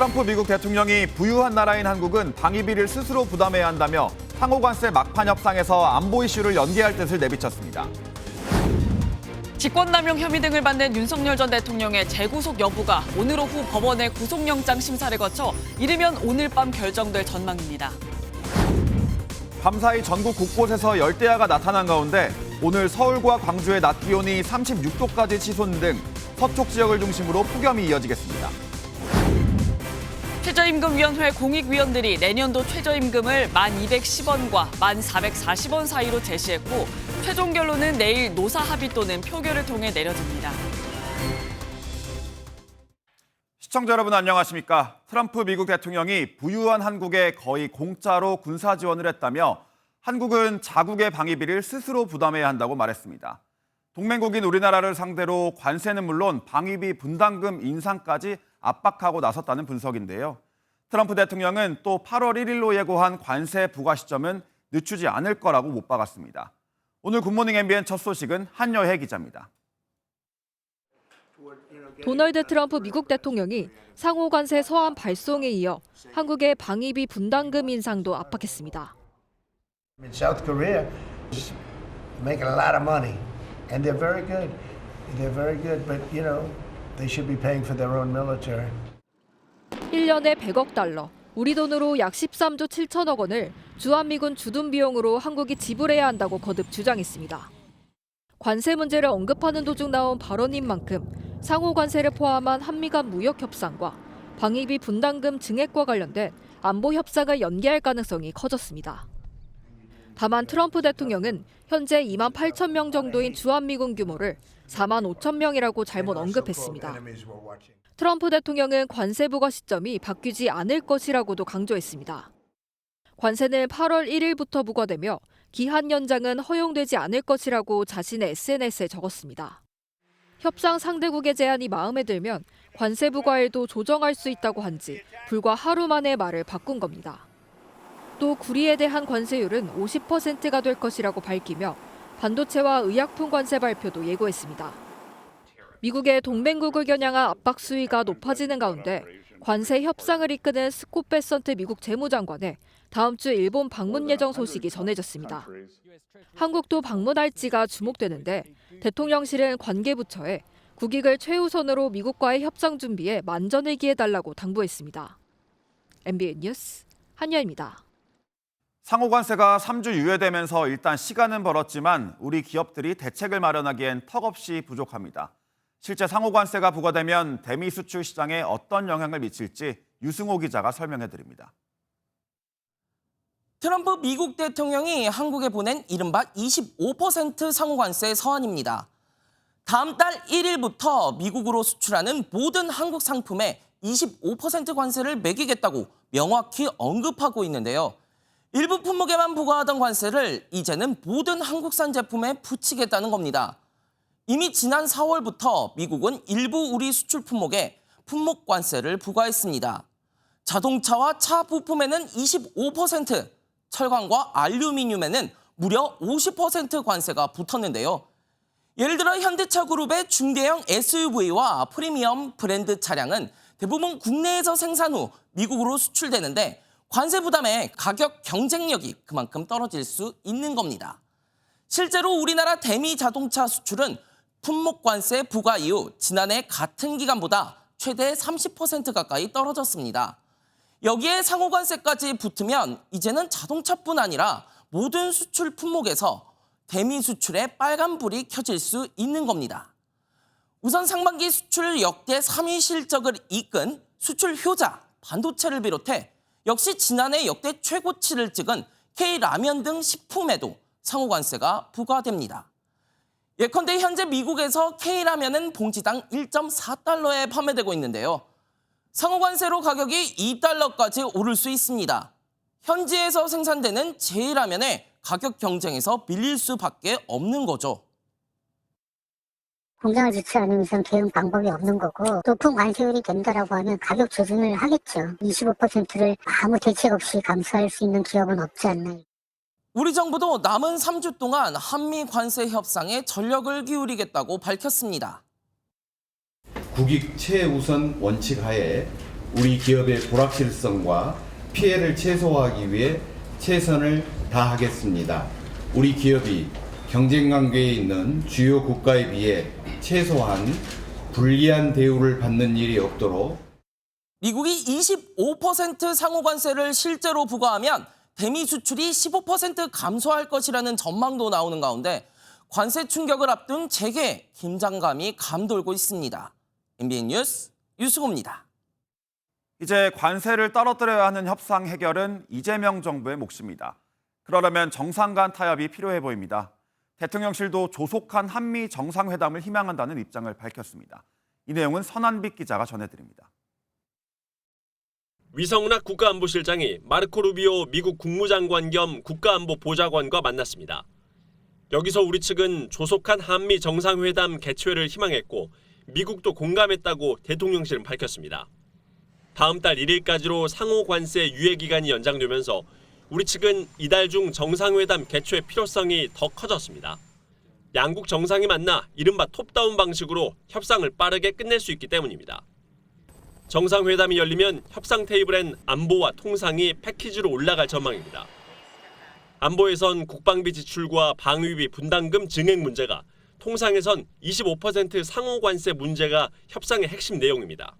트럼프 미국 대통령이 부유한 나라인 한국은 방위비를 스스로 부담해야 한다며 상호관세 막판 협상에서 안보 이슈를 연기할 뜻을 내비쳤습니다. 직권남용 혐의 등을 받는 윤석열 전 대통령의 재구속 여부가 오늘 오후 법원의 구속영장 심사를 거쳐 이르면 오늘 밤 결정될 전망입니다. 밤사이 전국 곳곳에서 열대야가 나타난 가운데 오늘 서울과 광주의 낮 기온이 36도까지 치솟는 등 서쪽 지역을 중심으로 폭염이 이어지겠습니다. 최저임금위원회 공익위원들이 내년도 최저임금을 1,210원과 1,440원 사이로 제시했고 최종 결론은 내일 노사 합의 또는 표결을 통해 내려집니다. 시청자 여러분 안녕하십니까? 트럼프 미국 대통령이 부유한 한국에 거의 공짜로 군사 지원을 했다며 한국은 자국의 방위비를 스스로 부담해야 한다고 말했습니다. 동맹국인 우리나라를 상대로 관세는 물론 방위비 분담금 인상까지 압박하고 나섰다는 분석인데요. 트럼프 대통령은 또 8월 1일로 예고한 관세 부과 시점은 늦추지 않을 거라고 못 박았습니다. 오늘 굿모닝 MBN 첫 소식은 한여혜 기자입니다. 도널드 트럼프 미국 대통령이 상호관세 서한 발송에 이어 한국의 방위비 분담금 인상도 압박했습니다. South Korea is making a lot of money, and they're very good. They're very good, but you know, they should be paying for their own military. 1년에 100억 달러, 우리 돈으로 약 13조 7천억 원을 주한미군 주둔 비용으로 한국이 지불해야 한다고 거듭 주장했습니다. 관세 문제를 언급하는 도중 나온 발언인 만큼 상호 관세를 포함한 한미 간 무역 협상과 방위비 분담금 증액과 관련된 안보 협상을 연기할 가능성이 커졌습니다. 다만 트럼프 대통령은 현재 2만 8천 명 정도인 주한미군 규모를 4만 5천 명이라고 잘못 언급했습니다. 트럼프 대통령은 관세 부과 시점이 바뀌지 않을 것이라고도 강조했습니다. 관세는 8월 1일부터 부과되며 기한 연장은 허용되지 않을 것이라고 자신의 SNS에 적었습니다. 협상 상대국의 제안이 마음에 들면 관세 부과일도 조정할 수 있다고 한 지 불과 하루 만에 말을 바꾼 겁니다. 또 구리에 대한 관세율은 50%가 될 것이라고 밝히며 반도체와 의약품 관세 발표도 예고했습니다. 미국의 동맹국을 겨냥한 압박 수위가 높아지는 가운데 관세 협상을 이끄는 스콧 베선트 미국 재무장관의 다음 주 일본 방문 예정 소식이 전해졌습니다. 한국도 방문할지가 주목되는데 대통령실은 관계부처에 국익을 최우선으로 미국과의 협상 준비에 만전을 기해달라고 당부했습니다. MBN 뉴스 한여입니다. 상호관세가 3주 유예되면서 일단 시간은 벌었지만 우리 기업들이 대책을 마련하기엔 턱없이 부족합니다. 실제 상호관세가 부과되면 대미 수출 시장에 어떤 영향을 미칠지 유승호 기자가 설명해드립니다. 트럼프 미국 대통령이 한국에 보낸 이른바 25% 상호관세 서한입니다. 다음 달 1일부터 미국으로 수출하는 모든 한국 상품에 25% 관세를 매기겠다고 명확히 언급하고 있는데요. 일부 품목에만 부과하던 관세를 이제는 모든 한국산 제품에 붙이겠다는 겁니다. 이미 지난 4월부터 미국은 일부 우리 수출 품목에 품목 관세를 부과했습니다. 자동차와 차 부품에는 25%, 철강과 알루미늄에는 무려 50% 관세가 붙었는데요. 예를 들어 현대차 그룹의 중대형 SUV와 프리미엄 브랜드 차량은 대부분 국내에서 생산 후 미국으로 수출되는데 관세 부담에 가격 경쟁력이 그만큼 떨어질 수 있는 겁니다. 실제로 우리나라 대미 자동차 수출은 품목 관세 부과 이후 지난해 같은 기간보다 최대 30% 가까이 떨어졌습니다. 여기에 상호관세까지 붙으면 이제는 자동차뿐 아니라 모든 수출 품목에서 대미 수출에 빨간불이 켜질 수 있는 겁니다. 우선 상반기 수출 역대 3위 실적을 이끈 수출 효자, 반도체를 비롯해 역시 지난해 역대 최고치를 찍은 K라면 등 식품에도 상호관세가 부과됩니다. 예컨대 현재 미국에서 K라면은 봉지당 1.4달러에 판매되고 있는데요. 상호관세로 가격이 2달러까지 오를 수 있습니다. 현지에서 생산되는 J라면의 가격 경쟁에서 밀릴 수밖에 없는 거죠. 공장을 짓지 않은 이상 대응 방법이 없는 거고 높은 관세율이 된다라고 하면 가격 조정을 하겠죠. 25%를 아무 대책 없이 감수할 수 있는 기업은 없지 않나. 우리 정부도 남은 3주 동안 한미 관세 협상에 전력을 기울이겠다고 밝혔습니다. 국익 최우선 원칙 하에 우리 기업의 불확실성과 피해를 최소화하기 위해 최선을 다하겠습니다. 우리 기업이 경쟁 관계에 있는 주요 국가에 비해 최소한 불리한 대우를 받는 일이 없도록 미국이 25% 상호 관세를 실제로 부과하면 대미 수출이 15% 감소할 것이라는 전망도 나오는 가운데 관세 충격을 앞둔 재계 긴장감이 감돌고 있습니다. MBN 뉴스 유수호입니다. 이제 관세를 떨어뜨려야 하는 협상 해결은 이재명 정부의 몫입니다. 그러려면 정상 간 타협이 필요해 보입니다. 대통령실도 조속한 한미 정상회담을 희망한다는 입장을 밝혔습니다. 이 내용은 선한빛 기자가 전해드립니다. 위성락 국가안보실장이 마르코 루비오 미국 국무장관 겸 국가안보보좌관과 만났습니다. 여기서 우리 측은 조속한 한미 정상회담 개최를 희망했고 미국도 공감했다고 대통령실은 밝혔습니다. 다음 달 1일까지로 상호 관세 유예 기간이 연장되면서 우리 측은 이달 중 정상회담 개최 필요성이 더 커졌습니다. 양국 정상이 만나 이른바 톱다운 방식으로 협상을 빠르게 끝낼 수 있기 때문입니다. 정상회담이 열리면 협상 테이블엔 안보와 통상이 패키지로 올라갈 전망입니다. 안보에선 국방비 지출과 방위비 분담금 증액 문제가, 통상에선 25% 상호 관세 문제가 협상의 핵심 내용입니다.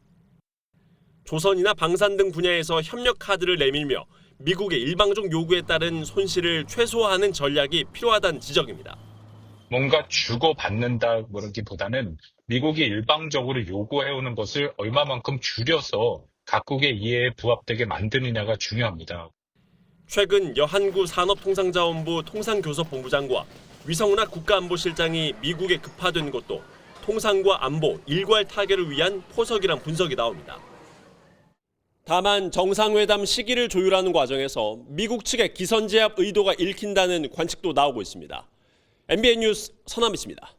조선이나 방산 등 분야에서 협력 카드를 내밀며 미국의 일방적 요구에 따른 손실을 최소화하는 전략이 필요하다는 지적입니다. 뭔가 주고받는다 그러기보다는 미국이 일방적으로 요구해오는 것을 얼마만큼 줄여서 각국의 이해에 부합되게 만드느냐가 중요합니다. 최근 여한구 산업통상자원부 통상교섭본부장과 위성락 국가안보실장이 미국에 급파된 것도 통상과 안보 일괄 타결을 위한 포석이란 분석이 나옵니다. 다만 정상회담 시기를 조율하는 과정에서 미국 측의 기선제압 의도가 읽힌다는 관측도 나오고 있습니다. MBN 뉴스 선한빛입니다.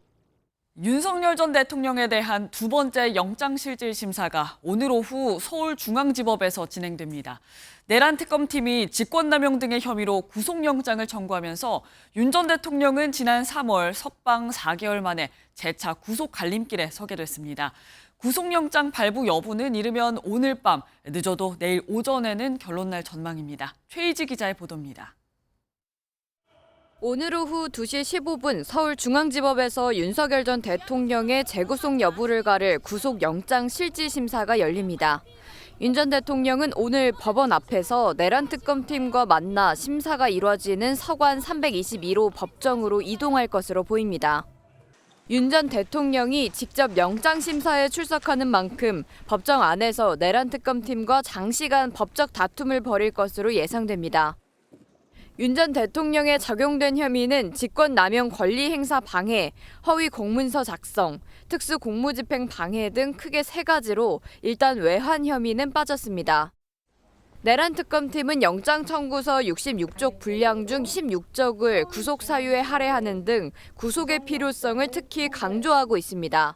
윤석열 전 대통령에 대한 두 번째 영장실질심사가 오늘 오후 서울중앙지법에서 진행됩니다. 내란 특검팀이 직권남용 등의 혐의로 구속영장을 청구하면서 윤 전 대통령은 지난 3월 석방 4개월 만에 재차 구속 갈림길에 서게 됐습니다. 구속영장 발부 여부는 이르면 오늘 밤, 늦어도 내일 오전에는 결론 날 전망입니다. 최희지 기자의 보도입니다. 오늘 오후 2시 15분 서울중앙지법에서 윤석열 전 대통령의 재구속 여부를 가를 구속영장 실질심사가 열립니다. 윤 전 대통령은 오늘 법원 앞에서 내란 특검팀과 만나 심사가 이뤄지는 서관 322호 법정으로 이동할 것으로 보입니다. 윤 전 대통령이 직접 영장심사에 출석하는 만큼 법정 안에서 내란 특검팀과 장시간 법적 다툼을 벌일 것으로 예상됩니다. 윤 전 대통령에 적용된 혐의는 직권남용 권리행사 방해, 허위 공문서 작성, 특수공무집행 방해 등 크게 3가지로 일단 외환 혐의는 빠졌습니다. 내란 특검팀은 영장 청구서 66쪽 분량 중 16쪽을 구속 사유에 할애하는 등 구속의 필요성을 특히 강조하고 있습니다.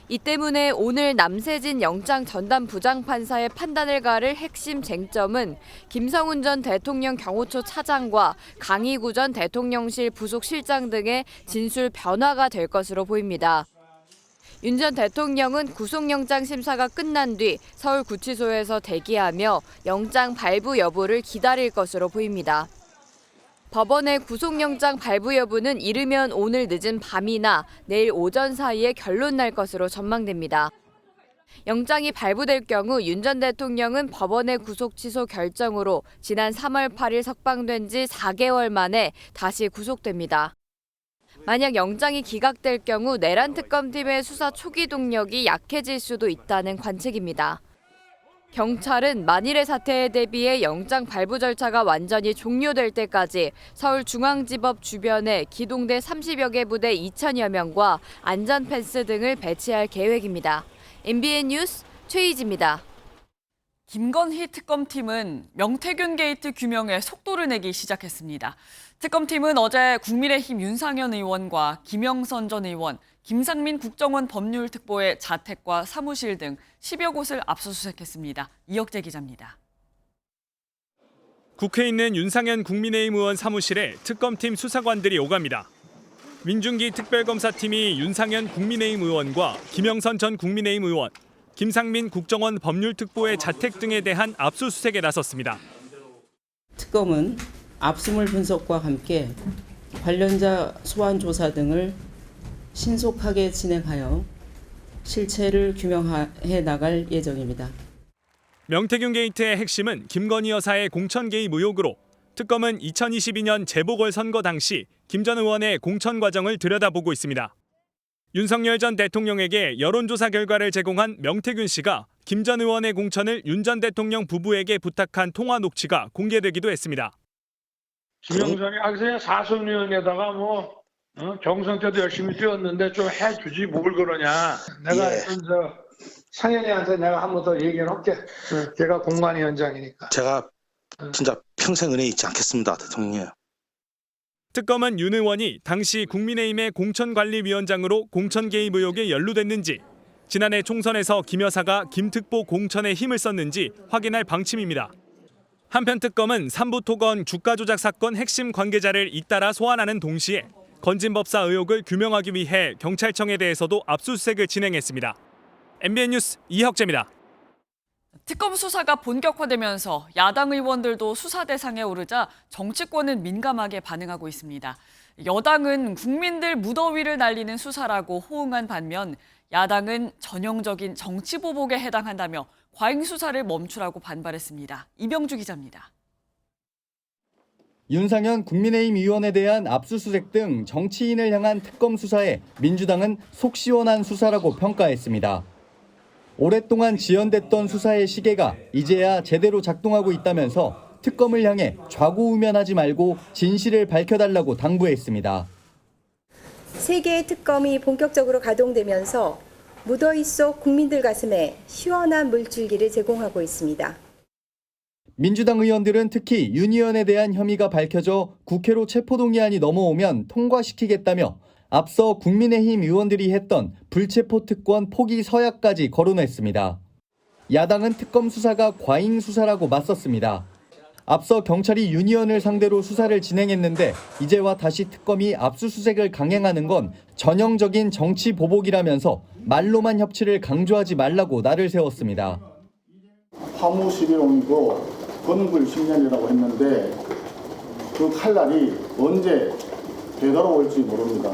이 때문에 오늘 남세진 영장 전담 부장판사의 판단을 가를 핵심 쟁점은 김성훈 전 대통령 경호처 차장과 강희구 전 대통령실 부속실장 등의 진술 변화가 될 것으로 보입니다. 윤 전 대통령은 구속영장 심사가 끝난 뒤 서울구치소에서 대기하며 영장 발부 여부를 기다릴 것으로 보입니다. 법원의 구속영장 발부 여부는 이르면 오늘 늦은 밤이나 내일 오전 사이에 결론 날 것으로 전망됩니다. 영장이 발부될 경우 윤 전 대통령은 법원의 구속 취소 결정으로 지난 3월 8일 석방된 지 4개월 만에 다시 구속됩니다. 만약 영장이 기각될 경우 내란 특검팀의 수사 초기 동력이 약해질 수도 있다는 관측입니다. 경찰은 만일의 사태에 대비해 영장 발부 절차가 완전히 종료될 때까지 서울중앙지법 주변에 기동대 30여 개 부대 2,000여 명과 안전펜스 등을 배치할 계획입니다. MBN 뉴스 최희지입니다. 김건희 특검팀은 명태균 게이트 규명에 속도를 내기 시작했습니다. 특검팀은 어제 국민의힘 윤상현 의원과 김영선 전 의원, 김상민 국정원 법률특보의 자택과 사무실 등 10여 곳을 압수수색했습니다. 이혁재 기자입니다. 국회에 있는 윤상현 국민의힘 의원 사무실에 특검팀 수사관들이 오갑니다. 민중기 특별검사팀이 윤상현 국민의힘 의원과 김영선 전 국민의힘 의원, 김상민 국정원 법률특보의 자택 등에 대한 압수수색에 나섰습니다. 특검은 압수물 분석과 함께 관련자 소환 조사 등을 신속하게 진행하여 실체를 규명해 나갈 예정입니다. 명태균 게이트의 핵심은 김건희 여사의 공천 개입 의혹으로 특검은 2022년 재보궐선거 당시 김 전 의원의 공천 과정을 들여다보고 있습니다. 윤석열 전 대통령에게 여론조사 결과를 제공한 명태균 씨가 김 전 의원의 공천을 윤 전 대통령 부부에게 부탁한 통화 녹취가 공개되기도 했습니다. 김영선이 그냥 사선위원회에다가 경선 때도 열심히 뛰었는데 좀 해주지 뭘 그러냐. 내가 상현이한테 내가 한 번 더 얘기를 할게. 걔가 공관위원장이니까. 제가 진짜 평생 은혜 잊지 않겠습니다, 대통령. 특검은 윤 의원이 당시 국민의힘의 공천관리위원장으로 공천 개입 의혹에 연루됐는지, 지난해 총선에서 김 여사가 김 특보 공천에 힘을 썼는지 확인할 방침입니다. 한편 특검은 삼부토건 주가 조작 사건 핵심 관계자를 잇따라 소환하는 동시에 건진법사 의혹을 규명하기 위해 경찰청에 대해서도 압수수색을 진행했습니다. MBN 뉴스 이혁재입니다. 특검 수사가 본격화되면서 야당 의원들도 수사 대상에 오르자 정치권은 민감하게 반응하고 있습니다. 여당은 국민들 무더위를 날리는 수사라고 호응한 반면 야당은 전형적인 정치 보복에 해당한다며 과잉 수사를 멈추라고 반발했습니다. 이병주 기자입니다. 윤상현 국민의힘 의원에 대한 압수수색 등 정치인을 향한 특검 수사에 민주당은 속 시원한 수사라고 평가했습니다. 오랫동안 지연됐던 수사의 시계가 이제야 제대로 작동하고 있다면서 특검을 향해 좌고우면하지 말고 진실을 밝혀달라고 당부했습니다. 세 개의 특검이 본격적으로 가동되면서 무더위 속 국민들 가슴에 시원한 물줄기를 제공하고 있습니다. 민주당 의원들은 특히 윤 의원에 대한 혐의가 밝혀져 국회로 체포동의안이 넘어오면 통과시키겠다며 앞서 국민의힘 의원들이 했던 불체포 특권 포기 서약까지 거론했습니다. 야당은 특검 수사가 과잉 수사라고 맞섰습니다. 앞서 경찰이 윤 의원을 상대로 수사를 진행했는데 이제와 다시 특검이 압수수색을 강행하는 건 전형적인 정치 보복이라면서 말로만 협치를 강조하지 말라고 날을 세웠습니다. 화무 12홍이고 건불 10년이라고 했는데 그 칼날이 언제 되돌아올지 모릅니다.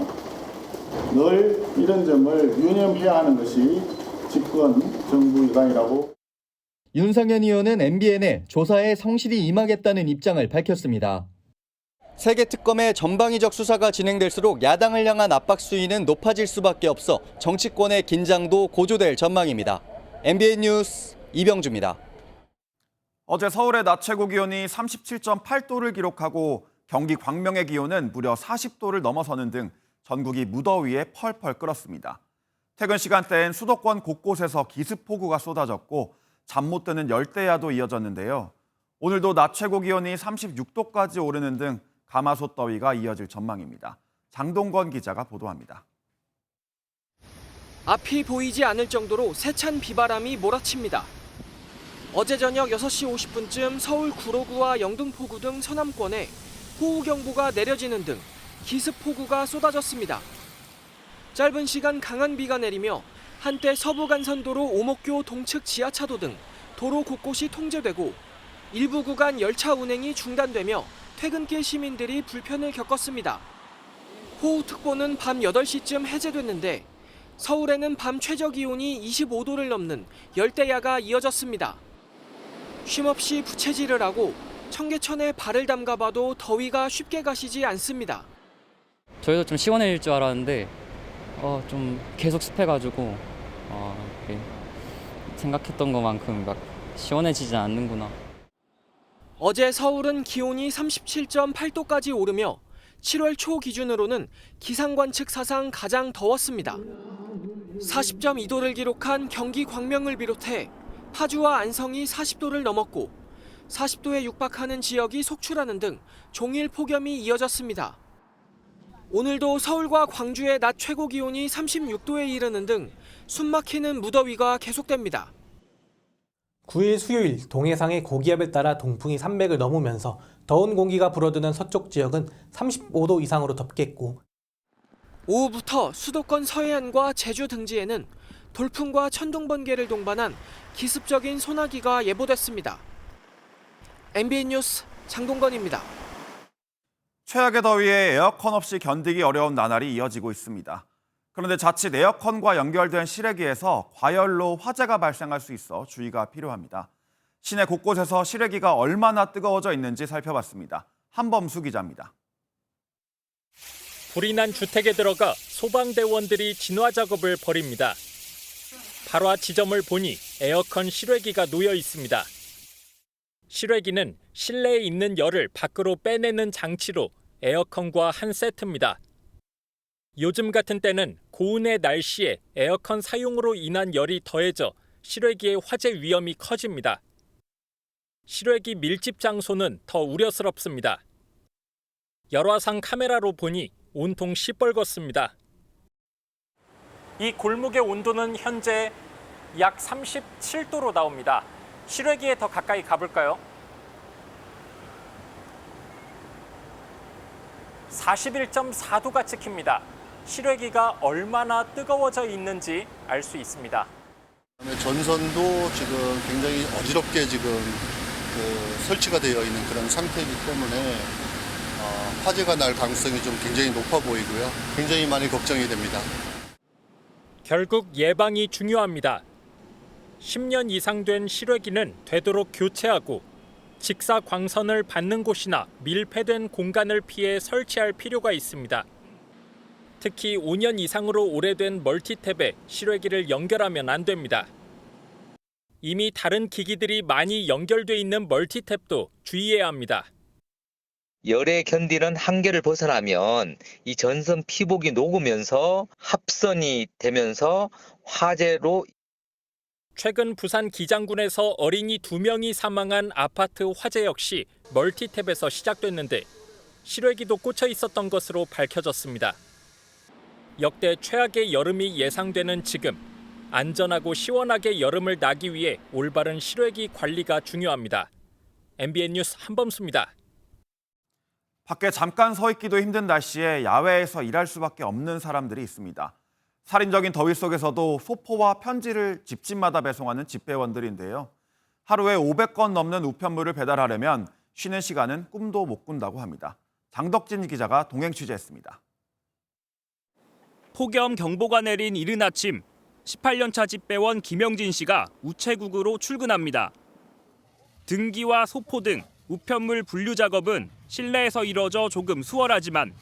늘 이런 점을 유념해야 하는 것이 집권 정부 일환이라고. 윤상현 의원은 MBN에 조사에 성실히 임하겠다는 입장을 밝혔습니다. 세계 특검의 전방위적 수사가 진행될수록 야당을 향한 압박 수위는 높아질 수밖에 없어 정치권의 긴장도 고조될 전망입니다. MBN 뉴스 이병주입니다. 어제 서울의 낮 최고 기온이 37.8도를 기록하고 경기 광명의 기온은 무려 40도를 넘어서는 등 전국이 무더위에 펄펄 끓었습니다. 퇴근 시간대엔 수도권 곳곳에서 기습폭우가 쏟아졌고 잠 못 드는 열대야도 이어졌는데요. 오늘도 낮 최고 기온이 36도까지 오르는 등 가마솥 더위가 이어질 전망입니다. 장동건 기자가 보도합니다. 앞이 보이지 않을 정도로 세찬 비바람이 몰아칩니다. 어제 저녁 6시 50분쯤 서울 구로구와 영등포구 등 서남권에 호우경보가 내려지는 등 기습폭우가 쏟아졌습니다. 짧은 시간 강한 비가 내리며 한때 서부간선도로 오목교 동측 지하차도 등 도로 곳곳이 통제되고 일부 구간 열차 운행이 중단되며 퇴근길 시민들이 불편을 겪었습니다. 호우특보는 밤 8시쯤 해제됐는데 서울에는 밤 최저기온이 25도를 넘는 열대야가 이어졌습니다. 쉼없이 부채질을 하고 청계천에 발을 담가봐도 더위가 쉽게 가시지 않습니다. 저희도 좀 시원해질 줄 알았는데 좀 계속 습해가지고 생각했던 것만큼 막 시원해지지 않는구나. 어제 서울은 기온이 37.8도까지 오르며 7월 초 기준으로는 기상관측 사상 가장 더웠습니다. 40.2도를 기록한 경기 광명을 비롯해 파주와 안성이 40도를 넘었고 40도에 육박하는 지역이 속출하는 등 종일 폭염이 이어졌습니다. 오늘도 서울과 광주의 낮 최고 기온이 36도에 이르는 등 숨막히는 무더위가 계속됩니다. 9일 수요일 동해상의 고기압에 따라 동풍이 300을 넘으면서 더운 공기가 불어드는 서쪽 지역은 35도 이상으로 덥겠고 오후부터 수도권 서해안과 제주 등지에는 돌풍과 천둥 번개를 동반한 기습적인 소나기가 예보됐습니다. MBN 뉴스 장동건입니다. 최악의 더위에 에어컨 없이 견디기 어려운 나날이 이어지고 있습니다. 그런데 자칫 에어컨과 연결된 실외기에서 과열로 화재가 발생할 수 있어 주의가 필요합니다. 시내 곳곳에서 실외기가 얼마나 뜨거워져 있는지 살펴봤습니다. 한범수 기자입니다. 불이 난 주택에 들어가 소방대원들이 진화 작업을 벌입니다. 발화 지점을 보니 에어컨 실외기가 놓여 있습니다. 실외기는 실내에 있는 열을 밖으로 빼내는 장치로 에어컨과 한 세트입니다. 요즘 같은 때는 고온의 날씨에 에어컨 사용으로 인한 열이 더해져 실외기의 화재 위험이 커집니다. 실외기 밀집 장소는 더 우려스럽습니다. 열화상 카메라로 보니 온통 시뻘겋습니다. 이 골목의 온도는 현재 약 37도로 나옵니다. 실외기에 더 가까이 가볼까요? 41.4도가 찍힙니다. 실외기가 얼마나 뜨거워져 있는지 알 수 있습니다. 전선도 지금 굉장히 어지럽게 지금 설치가 되어 있는 그런 상태이기 때문에 화재가 날 가능성이 좀 굉장히 높아 보이고요. 굉장히 많이 걱정이 됩니다. 결국 예방이 중요합니다. 10년 이상 된 실외기는 되도록 교체하고 직사 광선을 받는 곳이나 밀폐된 공간을 피해 설치할 필요가 있습니다. 특히 5년 이상으로 오래된 멀티탭에 실외기를 연결하면 안 됩니다. 이미 다른 기기들이 많이 연결돼 있는 멀티탭도 주의해야 합니다. 열에 견디는 한계를 벗어나면 이 전선 피복이 녹으면서 합선이 되면서 화재로. 최근 부산 기장군에서 어린이 2명이 사망한 아파트 화재 역시 멀티탭에서 시작됐는데 실외기도 꽂혀 있었던 것으로 밝혀졌습니다. 역대 최악의 여름이 예상되는 지금, 안전하고 시원하게 여름을 나기 위해 올바른 실외기 관리가 중요합니다. MBN 뉴스 한범수입니다. 밖에 잠깐 서 있기도 힘든 날씨에 야외에서 일할 수밖에 없는 사람들이 있습니다. 살인적인 더위 속에서도 소포와 편지를 집집마다 배송하는 집배원들인데요. 하루에 500건 넘는 우편물을 배달하려면 쉬는 시간은 꿈도 못 꾼다고 합니다. 장덕진 기자가 동행 취재했습니다. 폭염 경보가 내린 이른 아침, 18년차 집배원 김영진 씨가 우체국으로 출근합니다. 등기와 소포 등 우편물 분류 작업은 실내에서 이뤄져 조금 수월하지만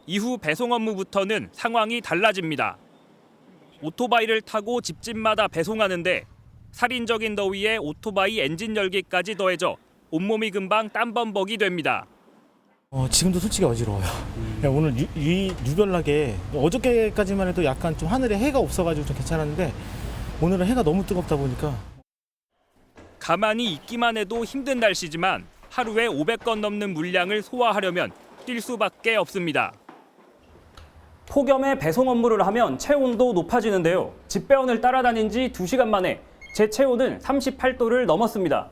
이후 배송 업무부터는 상황이 달라집니다. 오토바이를 타고 집집마다 배송하는데 살인적인 더위에 오토바이 엔진 열기까지 더해져 온몸이 금방 땀범벅이 됩니다. 지금도 솔직히 어지러워요. 오늘 유별나게 어저께까지만 해도 약간 좀 하늘에 해가 없어가지고 좀 괜찮았는데 오늘은 해가 너무 뜨겁다 보니까. 가만히 있기만 해도 힘든 날씨지만 하루에 500건 넘는 물량을 소화하려면 뛸 수밖에 없습니다. 폭염에 배송 업무를 하면 체온도 높아지는데요. 집배원을 따라다닌 지 2시간 만에 제 체온은 38도를 넘었습니다.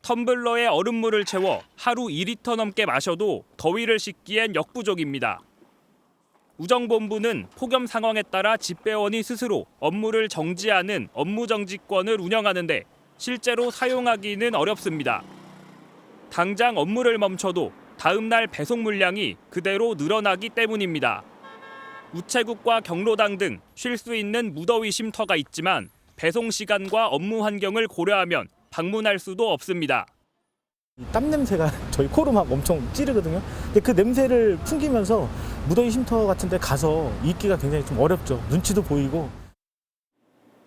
텀블러에 얼음물을 채워 하루 2리터 넘게 마셔도 더위를 식기엔 역부족입니다. 우정본부는 폭염 상황에 따라 집배원이 스스로 업무를 정지하는 업무정지권을 운영하는데 실제로 사용하기는 어렵습니다. 당장 업무를 멈춰도 다음 날 배송 물량이 그대로 늘어나기 때문입니다. 우체국과 경로당 등 쉴 수 있는 무더위 쉼터가 있지만 배송 시간과 업무 환경을 고려하면 방문할 수도 없습니다. 땀 냄새가 저희 코로 막 엄청 찌르거든요. 근데 그 냄새를 풍기면서 무더위 쉼터 같은 데 가서 있기가 굉장히 좀 어렵죠. 눈치도 보이고.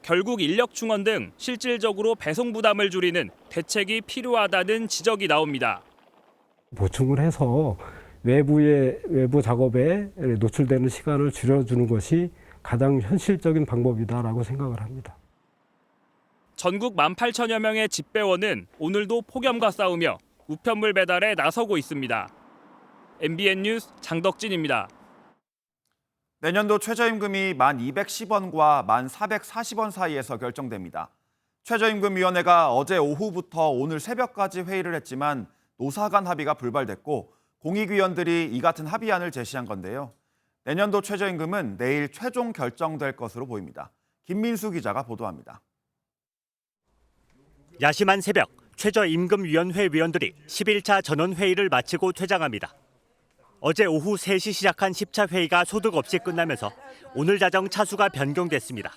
결국 인력 충원 등 실질적으로 배송 부담을 줄이는 대책이 필요하다는 지적이 나옵니다. 보충을 해서 외부 작업에 노출되는 시간을 줄여주는 것이 가장 현실적인 방법이다라고 생각을 합니다. 전국 18,000여 명의 집배원은 오늘도 폭염과 싸우며 우편물 배달에 나서고 있습니다. MBN 뉴스 장덕진입니다. 내년도 최저임금이 1,210원과 1,440원 사이에서 결정됩니다. 최저임금위원회가 어제 오후부터 오늘 새벽까지 회의를 했지만 노사 간 합의가 불발됐고 공익위원들이 이 같은 합의안을 제시한 건데요. 내년도 최저임금은 내일 최종 결정될 것으로 보입니다. 김민수 기자가 보도합니다. 야심한 새벽, 최저임금위원회 위원들이 11차 전원회의를 마치고 퇴장합니다. 어제 오후 3시 시작한 10차 회의가 소득 없이 끝나면서 오늘 자정 차수가 변경됐습니다.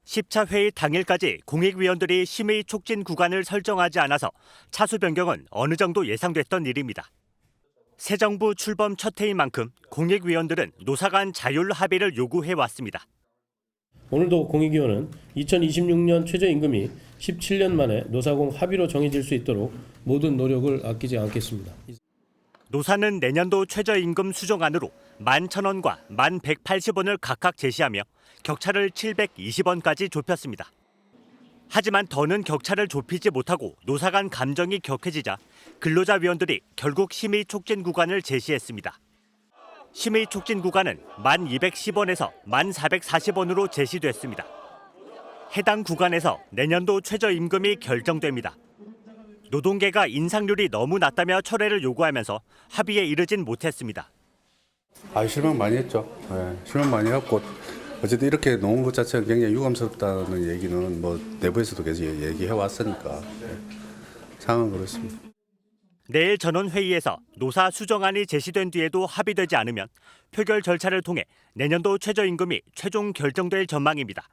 10차 회의 당일까지 공익위원들이 심의 촉진 구간을 설정하지 않아서 차수 변경은 어느 정도 예상됐던 일입니다. 새 정부 출범 첫 해인 만큼 공익위원들은 노사 간 자율 합의를 요구해왔습니다. 오늘도 공익위원은 2026년 최저임금이 17년 만에 노사공 합의로 정해질 수 있도록 모든 노력을 아끼지 않겠습니다. 노사는 내년도 최저임금 수정안으로 11,000원과 1,180원을 각각 제시하며 격차를 720원까지 좁혔습니다. 하지만 더는 격차를 좁히지 못하고 노사 간 감정이 격해지자 근로자위원들이 결국 심의 촉진 구간을 제시했습니다. 심의 촉진 구간은 1,210원에서 1,440원으로 제시됐습니다. 해당 구간에서 내년도 최저임금이 결정됩니다. 노동계가 인상률이 너무 낮다며 철회를 요구하면서 합의에 이르진 못했습니다. 실망 많이 했죠. 실망 많이 했고 어쨌든 이렇게 놓은 것 자체가 굉장히 유감스럽다는 얘기는 뭐 내부에서도 계속 얘기해 왔으니까 상황은 그렇습니다. 내일 전원회의에서 노사 수정안이 제시된 뒤에도 합의되지 않으면 표결 절차를 통해 내년도 최저임금이 최종 결정될 전망입니다.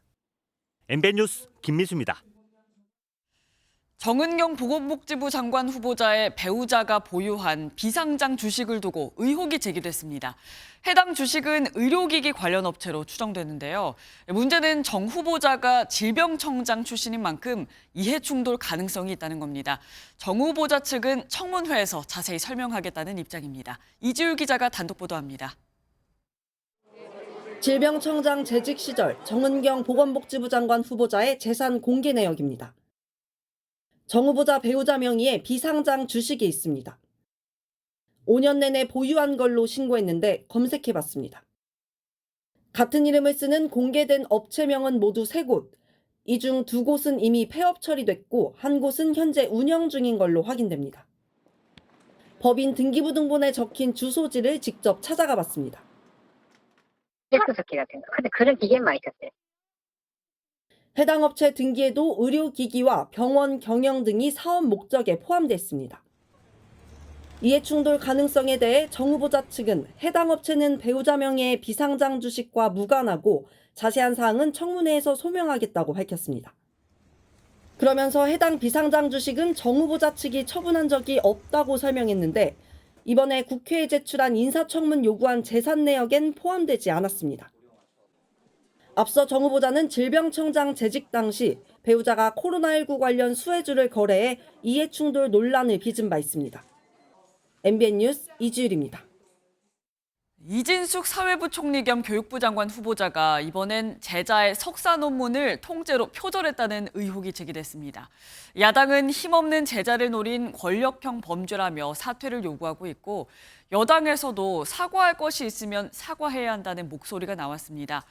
MBN 뉴스 김민수입니다. 정은경 보건복지부 장관 후보자의 배우자가 보유한 비상장 주식을 두고 의혹이 제기됐습니다. 해당 주식은 의료기기 관련 업체로 추정되는데요. 문제는 정 후보자가 질병청장 출신인 만큼 이해충돌 가능성이 있다는 겁니다. 정 후보자 측은 청문회에서 자세히 설명하겠다는 입장입니다. 이지율 기자가 단독 보도합니다. 질병청장 재직 시절 정은경 보건복지부 장관 후보자의 재산 공개 내역입니다. 정 후보자 배우자 명의의 비상장 주식이 있습니다. 5년 내내 보유한 걸로 신고했는데 검색해봤습니다. 같은 이름을 쓰는 공개된 업체명은 모두 3곳, 이 중 2곳은 이미 폐업 처리됐고 한 곳은 현재 운영 중인 걸로 확인됩니다. 법인 등기부등본에 적힌 주소지를 직접 찾아가 봤습니다. 헬스스키 같은 거. 근데 그런 기계는 많이 있었어요. 해당 업체 등기에도 의료기기와 병원 경영 등이 사업 목적에 포함됐습니다. 이해충돌 가능성에 대해 정 후보자 측은 해당 업체는 배우자 명의의 비상장 주식과 무관하고 자세한 사항은 청문회에서 소명하겠다고 밝혔습니다. 그러면서 해당 비상장 주식은 정 후보자 측이 처분한 적이 없다고 설명했는데 이번에 국회에 제출한 인사청문 요구한 재산 내역엔 포함되지 않았습니다. 앞서 정 후보자는 질병청장 재직 당시 배우자가 코로나19 관련 수혜주를 거래해 이해충돌 논란을 빚은 바 있습니다. MBN 뉴스 이지율입니다. 이진숙 사회부 총리 겸 교육부 장관 후보자가 이번엔 제자의 석사 논문을 통째로 표절했다는 의혹이 제기됐습니다. 야당은 힘없는 제자를 노린 권력형 범죄라며 사퇴를 요구하고 있고 여당에서도 사과할 것이 있으면 사과해야 한다는 목소리가 나왔습니다.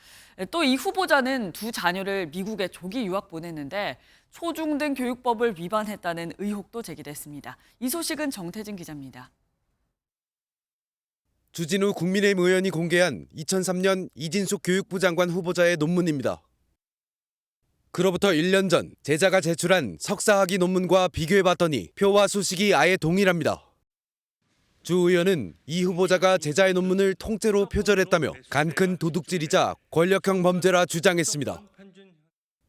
또 이 후보자는 2 자녀를 미국에 조기 유학 보냈는데 초중등 교육법을 위반했다는 의혹도 제기됐습니다. 이 소식은 정태진 기자입니다. 주진우 국민의힘 의원이 공개한 2003년 이진숙 교육부 장관 후보자의 논문입니다. 그로부터 1년 전 제자가 제출한 석사학위 논문과 비교해봤더니 표와 수식이 아예 동일합니다. 주 의원은 이 후보자가 제자의 논문을 통째로 표절했다며 간큰 도둑질이자 권력형 범죄라 주장했습니다.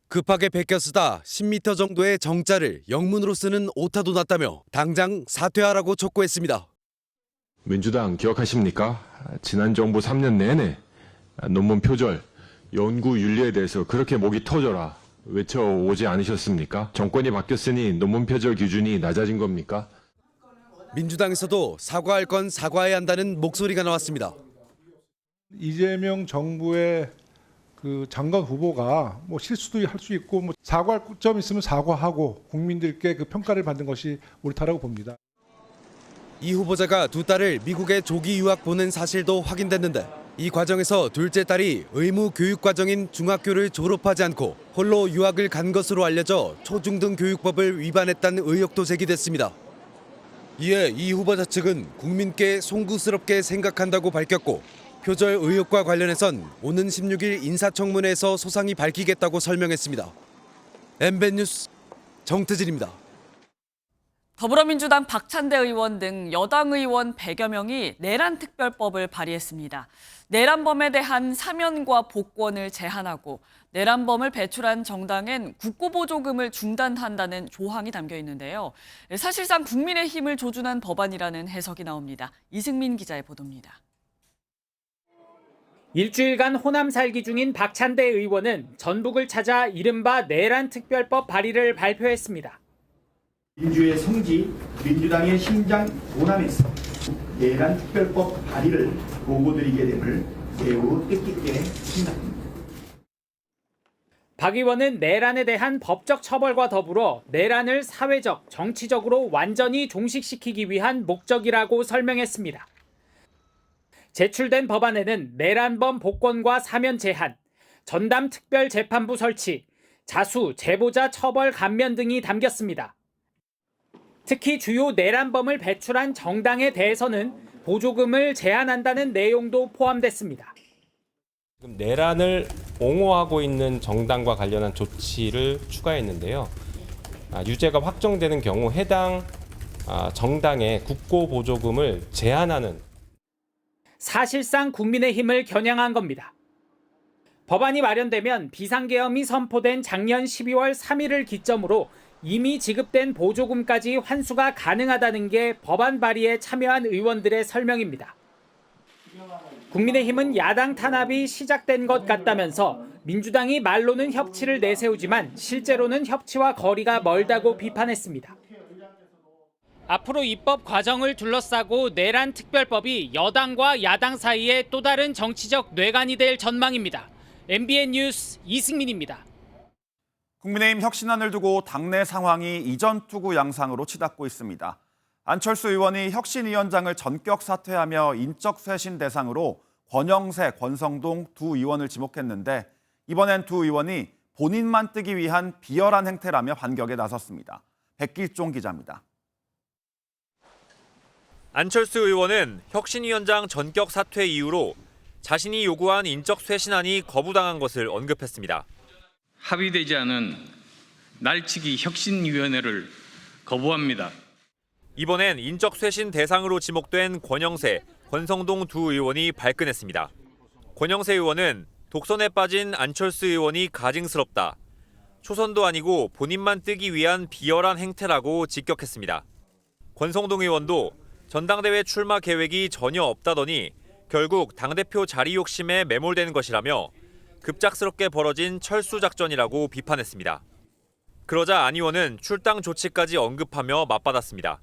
급하게 베껴 쓰다 10m 정도의 정자를 영문으로 쓰는 오타도 났다며 당장 사퇴하라고 촉구했습니다. 민주당 기억하십니까? 지난 정부 3년 내내 논문 표절, 연구 윤리에 대해서 그렇게 목이 터져라 외쳐오지 않으셨습니까? 정권이 바뀌었으니 논문 표절 기준이 낮아진 겁니까? 민주당에서도 사과할 건 사과해야 한다는 목소리가 나왔습니다. 이재명 정부의 그 장관 후보가 뭐 실수도 할 수 있고 뭐 사과할 점 있으면 사과하고 국민들께 그 평가를 받는 것이 옳다라고 봅니다. 이 후보자가 2 딸을 미국에 조기 유학 보낸 사실도 확인됐는데 이 과정에서 둘째 딸이 의무 교육 과정인 중학교를 졸업하지 않고 홀로 유학을 간 것으로 알려져 초중등 교육법을 위반했다는 의혹도 제기됐습니다. 이에 이 후보자 측은 국민께 송구스럽게 생각한다고 밝혔고 표절 의혹과 관련해선 오는 16일 인사청문회에서 소상히 밝히겠다고 설명했습니다. MBN 뉴스 정태진입니다. 더불어민주당 박찬대 의원 등 여당 의원 100여 명이 내란특별법을 발의했습니다. 내란범에 대한 사면과 복권을 제한하고 내란범을 배출한 정당엔 국고보조금을 중단한다는 조항이 담겨 있는데요. 사실상 국민의힘을 조준한 법안이라는 해석이 나옵니다. 이승민 기자의 보도입니다. 일주일간 호남 살기 중인 박찬대 의원은 전북을 찾아 이른바 내란특별법 발의를 발표했습니다. 민주의 성지, 민주당의 심장 호남에서 내란특별법 발의를 보고드리게 됨을 매우 뜻깊게 생각합니다. 박 의원은 내란에 대한 법적 처벌과 더불어 내란을 사회적, 정치적으로 완전히 종식시키기 위한 목적이라고 설명했습니다. 제출된 법안에는 내란범 복권과 사면 제한, 전담 특별재판부 설치, 자수, 제보자 처벌 감면 등이 담겼습니다. 특히 주요 내란범을 배출한 정당에 대해서는 보조금을 제한한다는 내용도 포함됐습니다. 지금 내란을 옹호하고 있는 정당과 관련한 조치를 추가했는데요. 유죄가 확정되는 경우 해당 정당의 국고보조금을 제한하는 사실상 국민의힘을 겨냥한 겁니다. 법안이 마련되면 비상계엄이 선포된 작년 12월 3일을 기점으로 이미 지급된 보조금까지 환수가 가능하다는 게 법안 발의에 참여한 의원들의 설명입니다. 국민의힘은 야당 탄압이 시작된 것 같다면서 민주당이 말로는 협치를 내세우지만 실제로는 협치와 거리가 멀다고 비판했습니다. 앞으로 입법 과정을 둘러싸고 내란 특별법이 여당과 야당 사이에 또 다른 정치적 뇌관이 될 전망입니다. MBN 뉴스 이승민입니다. 국민의힘 혁신안을 두고 당내 상황이 이전 투구 양상으로 치닫고 있습니다. 안철수 의원이 혁신위원장을 전격 사퇴하며 인적 쇄신 대상으로 권영세, 권성동 두 의원을 지목했는데 이번엔 두 의원이 본인만 뜨기 위한 비열한 행태라며 반격에 나섰습니다. 백길종 기자입니다. 안철수 의원은 혁신위원장 전격 사퇴 이후로 자신이 요구한 인적 쇄신안이 거부당한 것을 언급했습니다. 합의되지 않은 날치기 혁신위원회를 거부합니다. 이번엔 인적 쇄신 대상으로 지목된 권영세, 권성동 두 의원이 발끈했습니다. 권영세 의원은 독선에 빠진 안철수 의원이 가증스럽다. 초선도 아니고 본인만 뜨기 위한 비열한 행태라고 직격했습니다. 권성동 의원도 전당대회 출마 계획이 전혀 없다더니 결국 당대표 자리 욕심에 매몰된 것이라며 급작스럽게 벌어진 철수 작전이라고 비판했습니다. 그러자 안 의원은 출당 조치까지 언급하며 맞받았습니다.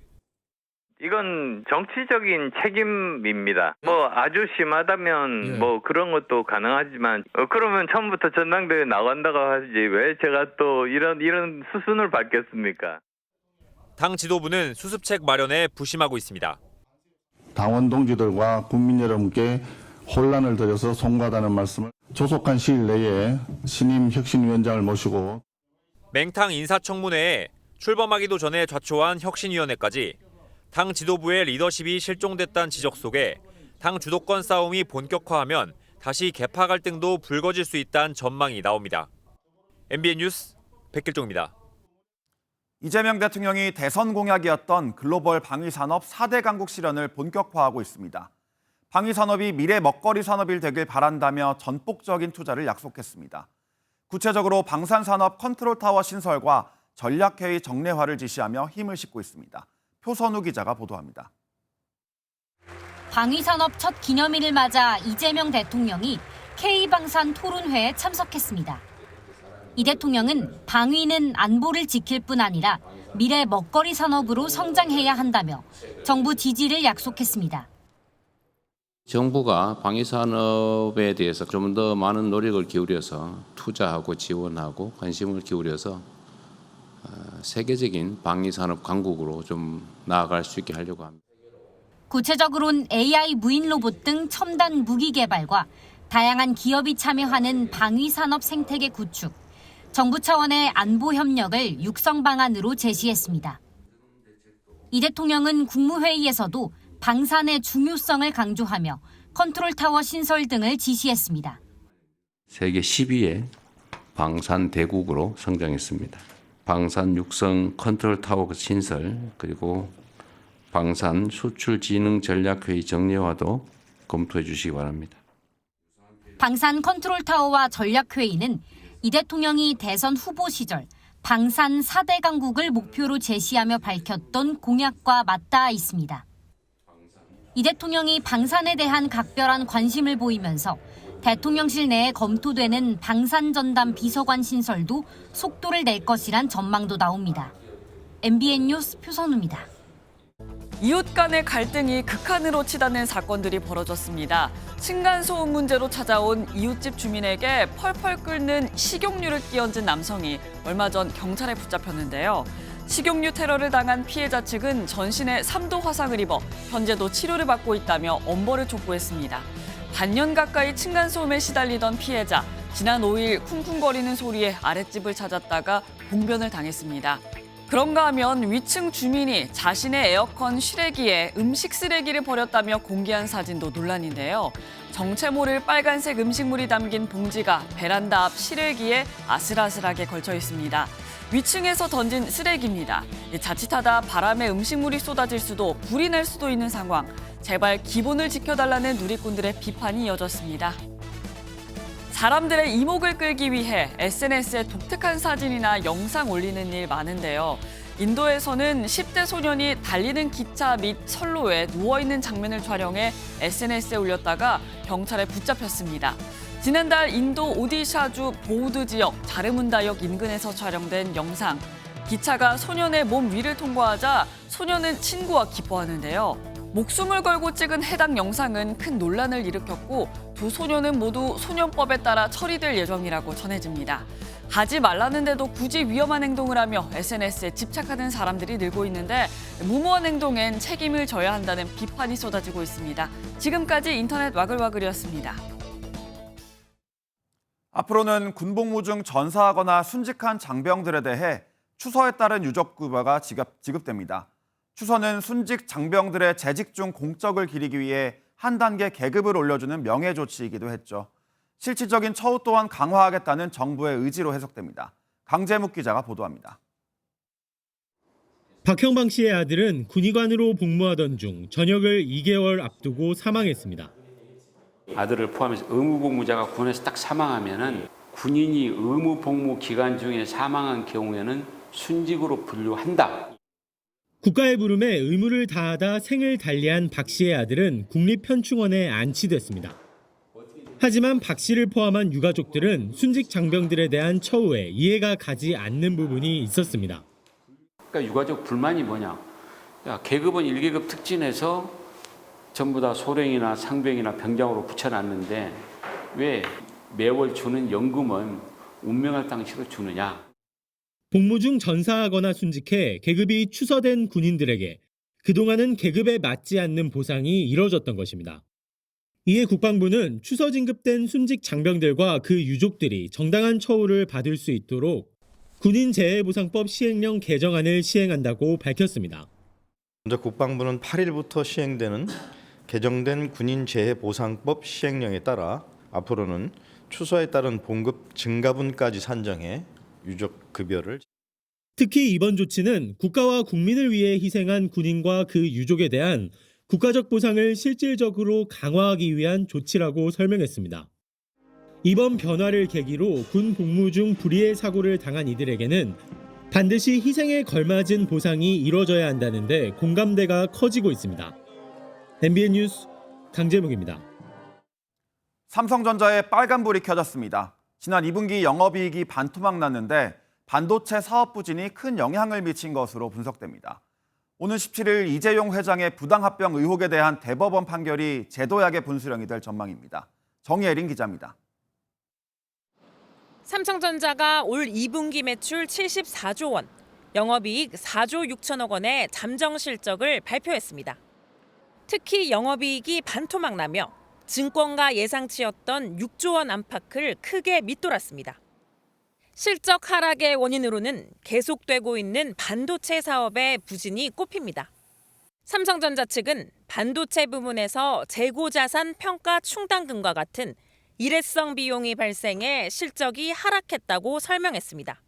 이건 정치적인 책임입니다. 아주 심하다면 그런 것도 가능하지만 그러면 처음부터 전당대회 나간다고 하지 왜 제가 또 이런 수순을 밟겠습니까? 당 지도부는 수습책 마련에 부심하고 있습니다. 당원 동지들과 국민 여러분께 혼란을 드려서 송구하다는 말씀을 조속한 시일 내에 신임 혁신위원장을 모시고 맹탕 인사청문회에 출범하기도 전에 좌초한 혁신위원회까지 당 지도부의 리더십이 실종됐다는 지적 속에 당 주도권 싸움이 본격화하면 다시 계파 갈등도 불거질 수 있다는 전망이 나옵니다. MBN 뉴스 백길종입니다. 이재명 대통령이 대선 공약이었던 글로벌 방위산업 4대 강국 실현을 본격화하고 있습니다. 방위산업이 미래 먹거리 산업이 되길 바란다며 전폭적인 투자를 약속했습니다. 구체적으로 방산산업 컨트롤타워 신설과 전략회의 정례화를 지시하며 힘을 싣고 있습니다. 표선우 기자가 보도합니다. 방위산업 첫 기념일을 맞아 이재명 대통령이 K방산 토론회에 참석했습니다. 이 대통령은 방위는 안보를 지킬 뿐 아니라 미래 먹거리 산업으로 성장해야 한다며 정부 지지를 약속했습니다. 정부가 방위산업에 대해서 좀 더 많은 노력을 기울여서 투자하고 지원하고 관심을 기울여서 세계적인 방위산업 강국으로 좀 나아갈 수 있게 하려고 합니다. 구체적으로는 AI 무인 로봇 등 첨단 무기 개발과 다양한 기업이 참여하는 방위산업 생태계 구축, 정부 차원의 안보 협력을 육성 방안으로 제시했습니다. 이 대통령은 국무회의에서도 방산의 중요성을 강조하며 컨트롤타워 신설 등을 지시했습니다. 세계 10위의 방산 대국으로 성장했습니다. 방산 육성 컨트롤타워 신설 그리고 방산 수출 진흥 전략회의 정례화도 검토해 주시기 바랍니다. 방산 컨트롤타워와 전략회의는 이 대통령이 대선 후보 시절 방산 4대 강국을 목표로 제시하며 밝혔던 공약과 맞닿아 있습니다. 이 대통령이 방산에 대한 각별한 관심을 보이면서 대통령실 내에 검토되는 방산전담 비서관 신설도 속도를 낼 것이란 전망도 나옵니다. MBN 뉴스 표선우입니다. 이웃 간의 갈등이 극한으로 치닫는 사건들이 벌어졌습니다. 층간소음 문제로 찾아온 이웃집 주민에게 펄펄 끓는 식용유를 끼얹은 남성이 얼마 전 경찰에 붙잡혔는데요. 식용유 테러를 당한 피해자 측은 전신에 3도 화상을 입어 현재도 치료를 받고 있다며 엄벌을 촉구했습니다. 반년 가까이 층간소음에 시달리던 피해자, 지난 5일 쿵쿵거리는 소리에 아랫집을 찾았다가 봉변을 당했습니다. 그런가 하면 위층 주민이 자신의 에어컨 실외기에 음식 쓰레기를 버렸다며 공개한 사진도 논란인데요. 정체 모를 빨간색 음식물이 담긴 봉지가 베란다 앞 실외기에 아슬아슬하게 걸쳐 있습니다. 위층에서 던진 쓰레기입니다. 자칫하다 바람에 음식물이 쏟아질 수도 불이 날 수도 있는 상황. 제발 기본을 지켜달라는 누리꾼들의 비판이 이어졌습니다. 사람들의 이목을 끌기 위해 SNS에 독특한 사진이나 영상 올리는 일 많은데요. 인도에서는 10대 소년이 달리는 기차 및 선로에 누워있는 장면을 촬영해 SNS에 올렸다가 경찰에 붙잡혔습니다. 지난달 인도 오디샤주 보우드 지역 자르문다역 인근에서 촬영된 영상. 기차가 소년의 몸 위를 통과하자 소년은 친구와 기뻐하는데요. 목숨을 걸고 찍은 해당 영상은 큰 논란을 일으켰고 두 소년은 모두 소년법에 따라 처리될 예정이라고 전해집니다. 하지 말라는데도 굳이 위험한 행동을 하며 SNS에 집착하는 사람들이 늘고 있는데 무모한 행동엔 책임을 져야 한다는 비판이 쏟아지고 있습니다. 지금까지 인터넷 와글와글이었습니다. 앞으로는 군복무 중 전사하거나 순직한 장병들에 대해 추서에 따른 유족급여가 지급됩니다. 추서는 순직 장병들의 재직 중 공적을 기리기 위해 한 단계 계급을 올려주는 명예 조치이기도 했죠. 실질적인 처우 또한 강화하겠다는 정부의 의지로 해석됩니다. 강재묵 기자가 보도합니다. 박형방 씨의 아들은 군의관으로 복무하던 중 전역을 2개월 앞두고 사망했습니다. 아들을 포함해서 의무복무자가 군에서 딱 사망하면은 군인이 의무복무 기간 중에 사망한 경우에는 순직으로 분류한다. 국가의 부름에 의무를 다하다 생을 달리한 박 씨의 아들은 국립현충원에 안치됐습니다. 하지만 박 씨를 포함한 유가족들은 순직 장병들에 대한 처우에 이해가 가지 않는 부분이 있었습니다. 그러니까 유가족 불만이 뭐냐? 야, 계급은 1계급 특진해서 전부 다 소령이나 상병이나 병장으로 붙여놨는데 왜 매월 주는 연금은 운명할 당시로 주느냐? 복무 중 전사하거나 순직해 계급이 추서된 군인들에게 그동안은 계급에 맞지 않는 보상이 이뤄졌던 것입니다. 이에 국방부는 추서 진급된 순직 장병들과 그 유족들이 정당한 처우를 받을 수 있도록 군인재해보상법 시행령 개정안을 시행한다고 밝혔습니다. 먼저 국방부는 8일부터 시행되는 개정된 군인재해보상법 시행령에 따라 앞으로는 추서에 따른 봉급 증가분까지 산정해 유족 급여를 특히 이번 조치는 국가와 국민을 위해 희생한 군인과 그 유족에 대한 국가적 보상을 실질적으로 강화하기 위한 조치라고 설명했습니다. 이번 변화를 계기로 군 복무 중 불의의 사고를 당한 이들에게는 반드시 희생에 걸맞은 보상이 이뤄져야 한다는데 공감대가 커지고 있습니다. MBN 뉴스 강재묵입니다. 삼성전자에 빨간불이 켜졌습니다. 지난 2분기 영업이익이 반토막 났는데 반도체 사업 부진이 큰 영향을 미친 것으로 분석됩니다. 오는 17일 이재용 회장의 부당합병 의혹에 대한 대법원 판결이 제도약의 분수령이 될 전망입니다. 정예린 기자입니다. 삼성전자가 올 2분기 매출 74조 원, 영업이익 4조 6천억 원의 잠정 실적을 발표했습니다. 특히 영업이익이 반토막 나며 증권가 예상치였던 6조 원 안팎을 크게 밑돌았습니다. 실적 하락의 원인으로는 계속되고 있는 반도체 사업의 부진이 꼽힙니다. 삼성전자 측은 반도체 부문에서 재고자산 평가 충당금과 같은 일회성 비용이 발생해 실적이 하락했다고 설명했습니다.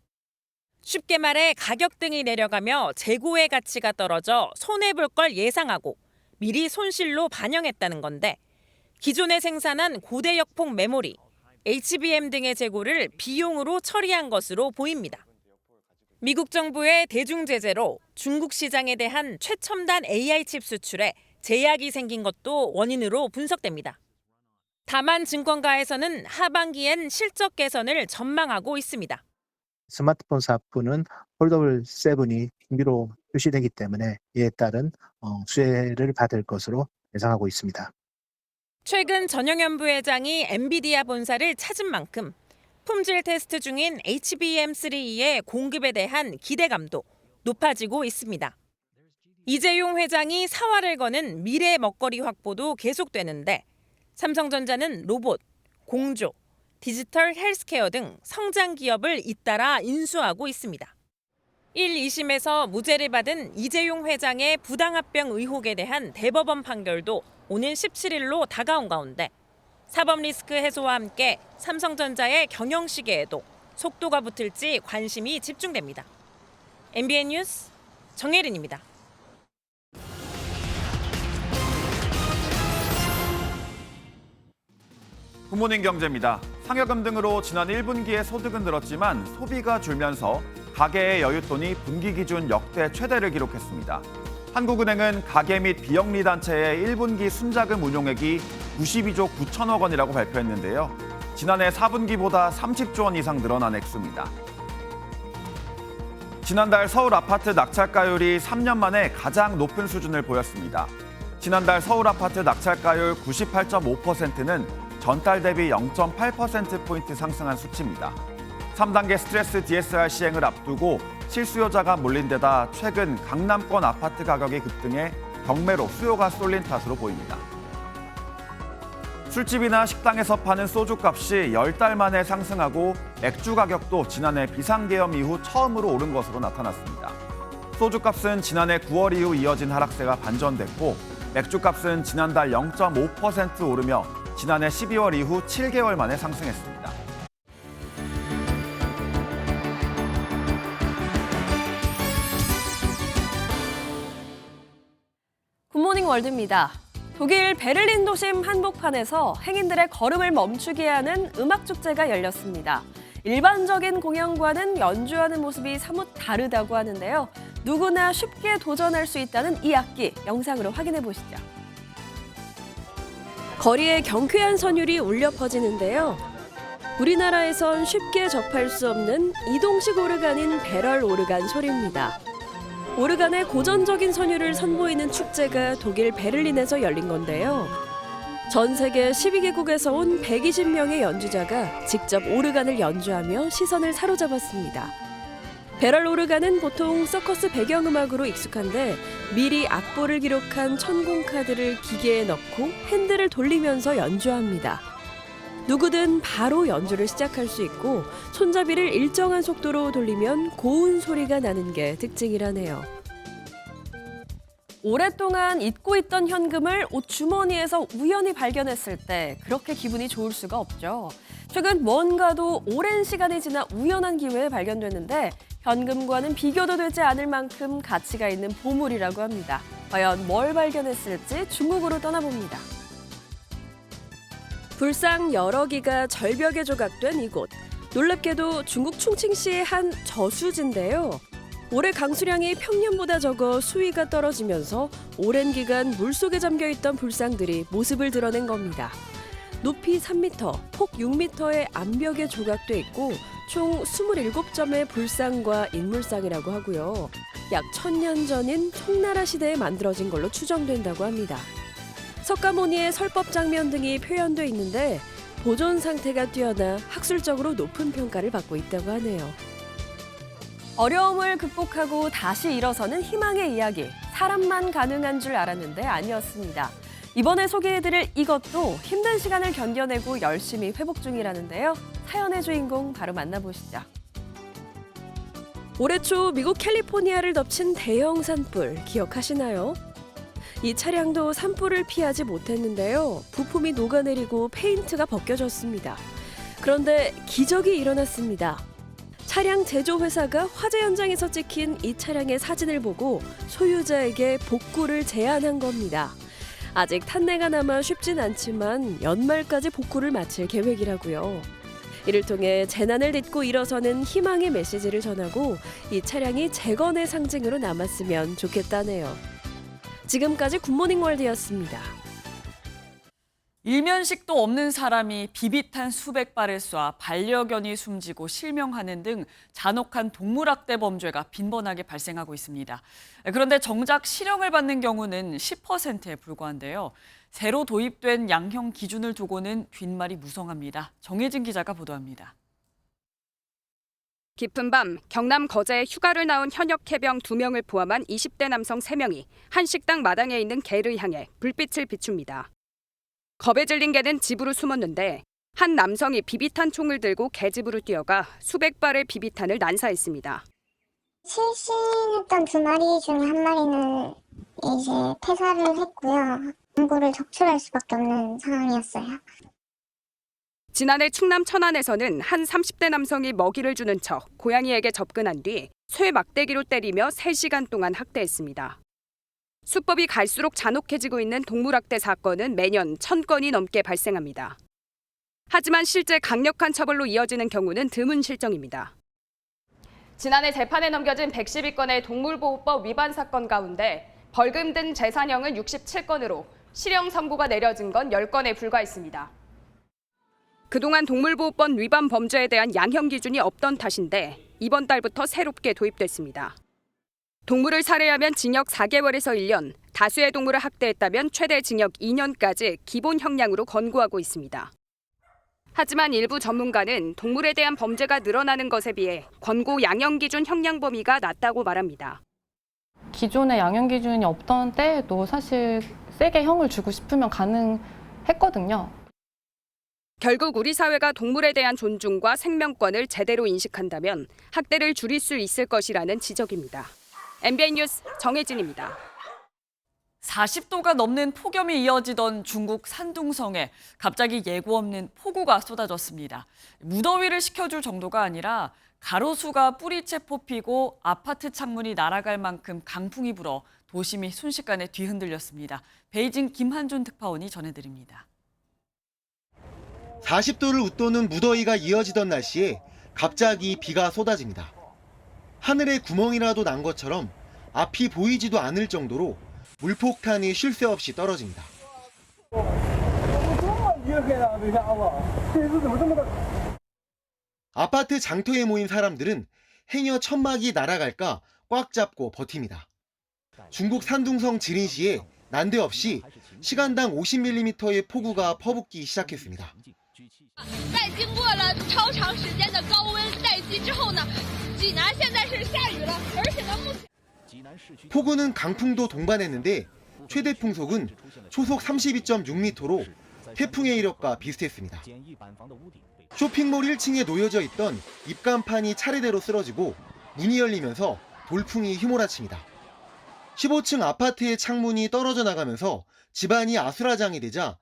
쉽게 말해 가격 등이 내려가며 재고의 가치가 떨어져 손해볼 걸 예상하고 미리 손실로 반영했다는 건데 기존에 생산한 고대역폭 메모리, HBM 등의 재고를 비용으로 처리한 것으로 보입니다. 미국 정부의 대중 제재로 중국 시장에 대한 최첨단 AI 칩 수출에 제약이 생긴 것도 원인으로 분석됩니다. 다만 증권가에서는 하반기엔 실적 개선을 전망하고 있습니다. 스마트폰 사업부는 폴더블 7이 신규로 출시되기 때문에 이에 따른 수혜를 받을 것으로 예상하고 있습니다. 최근 전영현 부회장이 엔비디아 본사를 찾은 만큼 품질 테스트 중인 HBM3E의 공급에 대한 기대감도 높아지고 있습니다. 이재용 회장이 사활을 거는 미래 먹거리 확보도 계속되는데 삼성전자는 로봇, 공조, 디지털 헬스케어 등 성장 기업을 잇따라 인수하고 있습니다. 1, 2심에서 무죄를 받은 이재용 회장의 부당합병 의혹에 대한 대법원 판결도 오는 17일로 다가온 가운데 사법 리스크 해소와 함께 삼성전자의 경영 시계에도 속도가 붙을지 관심이 집중됩니다. MBN 뉴스 정혜린입니다. 굿모닝 경제입니다. 상여금 등으로 지난 1분기에 소득은 늘었지만 소비가 줄면서 가계의 여윳돈이 분기 기준 역대 최대를 기록했습니다. 한국은행은 가계 및 비영리 단체의 1분기 순자금 운용액이 92조 9천억 원이라고 발표했는데요. 지난해 4분기보다 30조 원 이상 늘어난 액수입니다. 지난달 서울 아파트 낙찰가율이 3년 만에 가장 높은 수준을 보였습니다. 지난달 서울 아파트 낙찰가율 98.5%는 전달 대비 0.8%포인트 상승한 수치입니다. 3단계 스트레스 DSR 시행을 앞두고 실수요자가 몰린 데다 최근 강남권 아파트 가격이 급등해 경매로 수요가 쏠린 탓으로 보입니다. 술집이나 식당에서 파는 소주값이 10달 만에 상승하고 맥주 가격도 지난해 비상계엄 이후 처음으로 오른 것으로 나타났습니다. 소주값은 지난해 9월 이후 이어진 하락세가 반전됐고 맥주값은 지난달 0.5% 오르며 지난해 12월 이후 7개월 만에 상승했습니다. 굿모닝 월드입니다. 독일 베를린 도심 한복판에서 행인들의 걸음을 멈추게 하는 음악축제가 열렸습니다. 일반적인 공연과는 연주하는 모습이 사뭇 다르다고 하는데요. 누구나 쉽게 도전할 수 있다는 이 악기, 영상으로 확인해 보시죠. 거리에 경쾌한 선율이 울려 퍼지는데요. 우리나라에선 쉽게 접할 수 없는 이동식 오르간인 배럴 오르간 소리입니다. 오르간의 고전적인 선율을 선보이는 축제가 독일 베를린에서 열린 건데요. 전 세계 12개국에서 온 120명의 연주자가 직접 오르간을 연주하며 시선을 사로잡았습니다. 배럴 오르간은 보통 서커스 배경음악으로 익숙한데 미리 악보를 기록한 천공카드를 기계에 넣고 핸들을 돌리면서 연주합니다. 누구든 바로 연주를 시작할 수 있고 손잡이를 일정한 속도로 돌리면 고운 소리가 나는 게 특징이라네요. 오랫동안 잊고 있던 현금을 옷 주머니에서 우연히 발견했을 때 그렇게 기분이 좋을 수가 없죠. 최근 뭔가도 오랜 시간이 지나 우연한 기회에 발견됐는데 현금과는 비교도 되지 않을 만큼 가치가 있는 보물이라고 합니다. 과연 뭘 발견했을지 중국으로 떠나봅니다. 불상 여러 기가 절벽에 조각된 이곳. 놀랍게도 중국 충칭시의 한 저수지인데요. 올해 강수량이 평년보다 적어 수위가 떨어지면서 오랜 기간 물속에 잠겨있던 불상들이 모습을 드러낸 겁니다. 높이 3m, 폭 6m의 암벽에 조각돼 있고 총 27점의 불상과 인물상이라고 하고요. 약 1000년 전인 청나라 시대에 만들어진 걸로 추정된다고 합니다. 석가모니의 설법 장면 등이 표현돼 있는데 보존 상태가 뛰어나 학술적으로 높은 평가를 받고 있다고 하네요. 어려움을 극복하고 다시 일어서는 희망의 이야기. 사람만 가능한 줄 알았는데 아니었습니다. 이번에 소개해드릴 이것도 힘든 시간을 견뎌내고 열심히 회복 중이라는데요. 사연의 주인공 바로 만나보시죠. 올해 초 미국 캘리포니아를 덮친 대형 산불 기억하시나요? 이 차량도 산불을 피하지 못했는데요. 부품이 녹아내리고 페인트가 벗겨졌습니다. 그런데 기적이 일어났습니다. 차량 제조 회사가 화재 현장에서 찍힌 이 차량의 사진을 보고 소유자에게 복구를 제안한 겁니다. 아직 탄내가 남아 쉽진 않지만 연말까지 복구를 마칠 계획이라고요. 이를 통해 재난을 딛고 일어서는 희망의 메시지를 전하고 이 차량이 재건의 상징으로 남았으면 좋겠다네요. 지금까지 굿모닝 월드였습니다. 일면식도 없는 사람이 비비탄 수백 발을 쏴 반려견이 숨지고 실명하는 등 잔혹한 동물학대 범죄가 빈번하게 발생하고 있습니다. 그런데 정작 실형을 받는 경우는 10%에 불과한데요. 새로 도입된 양형 기준을 두고는 뒷말이 무성합니다. 정혜진 기자가 보도합니다. 깊은 밤 경남 거제에 휴가를 나온 현역 해병 2명을 포함한 20대 남성 3명이 한 식당 마당에 있는 개를 향해 불빛을 비춥니다. 겁에 질린 개는 집으로 숨었는데 한 남성이 비비탄 총을 들고 개 집으로 뛰어가 수백 발의 비비탄을 난사했습니다. 실신했던 2마리 중에 한 마리는 이제 폐사를 했고요. 경고를 적출할 수밖에 없는 상황이었어요. 지난해 충남 천안에서는 한 30대 남성이 먹이를 주는 척 고양이에게 접근한 뒤 쇠 막대기로 때리며 3시간 동안 학대했습니다. 수법이 갈수록 잔혹해지고 있는 동물학대 사건은 매년 1000건이 넘게 발생합니다. 하지만 실제 강력한 처벌로 이어지는 경우는 드문 실정입니다. 지난해 재판에 넘겨진 112건의 동물보호법 위반 사건 가운데 벌금 등 재산형은 67건으로 실형 선고가 내려진 건 10건에 불과했습니다. 그동안 동물보호법 위반 범죄에 대한 양형 기준이 없던 탓인데 이번 달부터 새롭게 도입됐습니다. 동물을 살해하면 징역 4개월에서 1년, 다수의 동물을 학대했다면 최대 징역 2년까지 기본 형량으로 권고하고 있습니다. 하지만 일부 전문가는 동물에 대한 범죄가 늘어나는 것에 비해 권고 양형 기준 형량 범위가 낮다고 말합니다. 기존에 양형 기준이 없던 때에도 사실 세게 형을 주고 싶으면 가능했거든요. 결국 우리 사회가 동물에 대한 존중과 생명권을 제대로 인식한다면 학대를 줄일 수 있을 것이라는 지적입니다. MBN 뉴스 정혜진입니다. 40도가 넘는 폭염이 이어지던 중국 산둥성에 갑자기 예고 없는 폭우가 쏟아졌습니다. 무더위를 식혀줄 정도가 아니라 가로수가 뿌리채 뽑히고 아파트 창문이 날아갈 만큼 강풍이 불어 도심이 순식간에 뒤흔들렸습니다. 베이징 김한준 특파원이 전해드립니다. 40도를 웃도는 무더위가 이어지던 날씨에 갑자기 비가 쏟아집니다. 하늘에 구멍이라도 난 것처럼 앞이 보이지도 않을 정도로 물폭탄이 쉴 새 없이 떨어집니다. 아파트 장터에 모인 사람들은 행여 천막이 날아갈까 꽉 잡고 버팁니다. 중국 산둥성 지린시에 난데없이 시간당 50mm의 폭우가 퍼붓기 시작했습니다. 폭우는 강풍도 동반했는데 최대 풍속은 초속 32.6m로 태풍의 이력과 비슷했습니다. 쇼핑몰 1층에 놓여져 있던 입간판이 차례대로 쓰러지고 문이 열리면서 돌풍이 휘몰아칩니다. 15층 아파트의 창문이 떨어져 나가면서 집안이 아수라장이 되자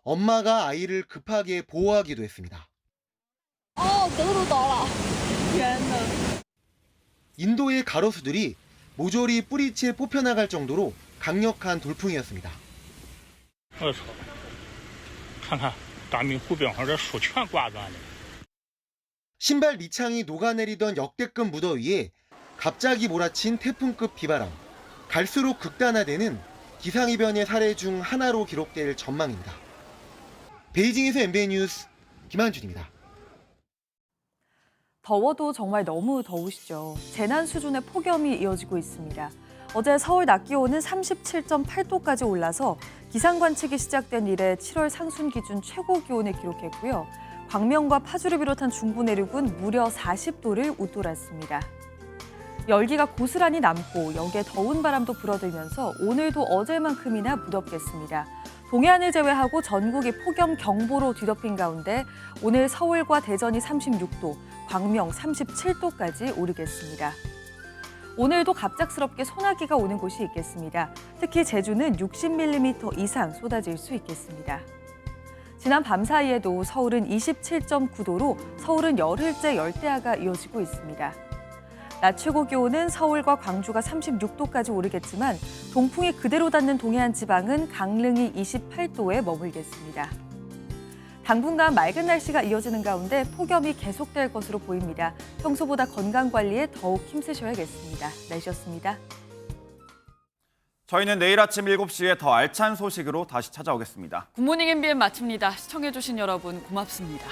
엄마가 아이를 급하게 보호하기도 했습니다. 인도의 가로수들이 모조리 뿌리채 뽑혀나갈 정도로 강력한 돌풍이었습니다. 신발 밑창이 녹아내리던 역대급 무더위에 갑자기 몰아친 태풍급 비바람. 갈수록 극단화되는 기상이변의 사례 중 하나로 기록될 전망입니다. 베이징에서 MBN 뉴스 김한준입니다. 더워도 정말 너무 더우시죠. 재난 수준의 폭염이 이어지고 있습니다. 어제 서울 낮 기온은 37.8도까지 올라서 기상 관측이 시작된 이래 7월 상순 기준 최고 기온을 기록했고요. 광명과 파주를 비롯한 중부 내륙은 무려 40도를 웃돌았습니다. 열기가 고스란히 남고 여기에 더운 바람도 불어들면서 오늘도 어제만큼이나 무덥겠습니다. 동해안을 제외하고 전국이 폭염 경보로 뒤덮인 가운데 오늘 서울과 대전이 36도, 광명 37도까지 오르겠습니다. 오늘도 갑작스럽게 소나기가 오는 곳이 있겠습니다. 특히 제주는 60mm 이상 쏟아질 수 있겠습니다. 지난 밤 사이에도 서울은 27.9도로 서울은 열흘째 열대야가 이어지고 있습니다. 낮 최고 기온은 서울과 광주가 36도까지 오르겠지만 동풍이 그대로 닿는 동해안 지방은 강릉이 28도에 머물겠습니다. 당분간 맑은 날씨가 이어지는 가운데 폭염이 계속될 것으로 보입니다. 평소보다 건강 관리에 더욱 힘쓰셔야겠습니다. 날씨였습니다. 저희는 내일 아침 7시에 더 알찬 소식으로 다시 찾아오겠습니다. 굿모닝 MBN 마칩니다. 시청해주신 여러분 고맙습니다.